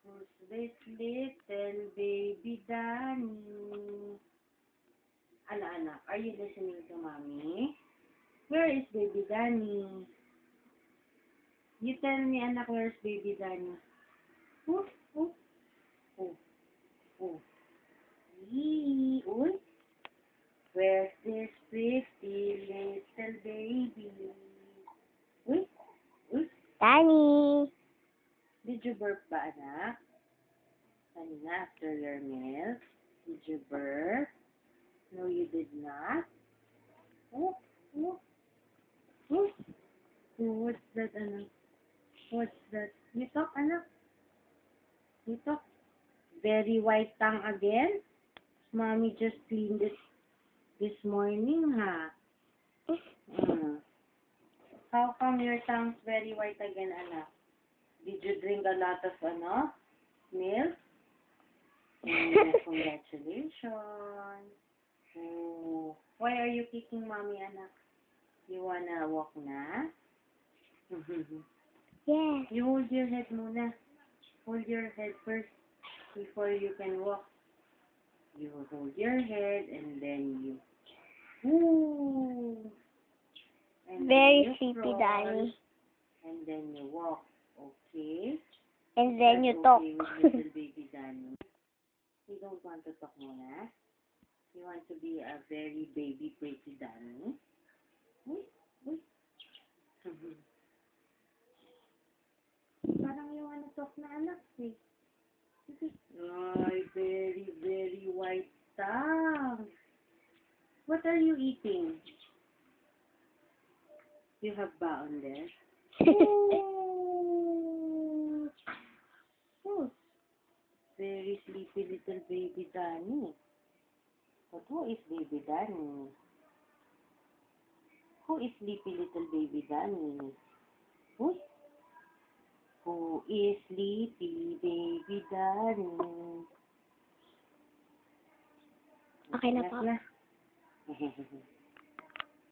Who's this little baby Danny? Anak, are you listening to mommy? Where is baby Danny? You tell me, anak, where's baby Danny? Oh, oh, oh, oh. Yee, uy. Where's this pretty little baby? Uy, uy. Danny. Did you burp ba, anak? Kanina, after your meal? Did you burp? No, you did not? Oh, oh, oh. Oh, what's that, anak? What's that? You talk, anak? You talk? Very white tongue again? Mommy just cleaned it this morning, ha? How come your tongue's very white again, anak? Did you drink a lot of, milk? Congratulations. Oh, why are you kicking mommy, anak? You wanna walk na? Yes. You hold your head muna. Hold your head first before you can walk. You hold your head and then you... Ooh. And Very then you sleepy, crawl, Danny. and then you walk. Okay? And then you That's talk. okay with little baby Danny. You don't want to talk muna? You want to be a very baby pretty Danny? Uy, uy. Parang you wanna talk na, anak, eh. Ay, very, very white tongue. What are you eating? You have baon there? Oh, oh. Very sleepy little baby Danny. But who is baby Danny? Who is sleepy little baby Danny? Who? Who is sleepy baby Danny? Okay na po. Na.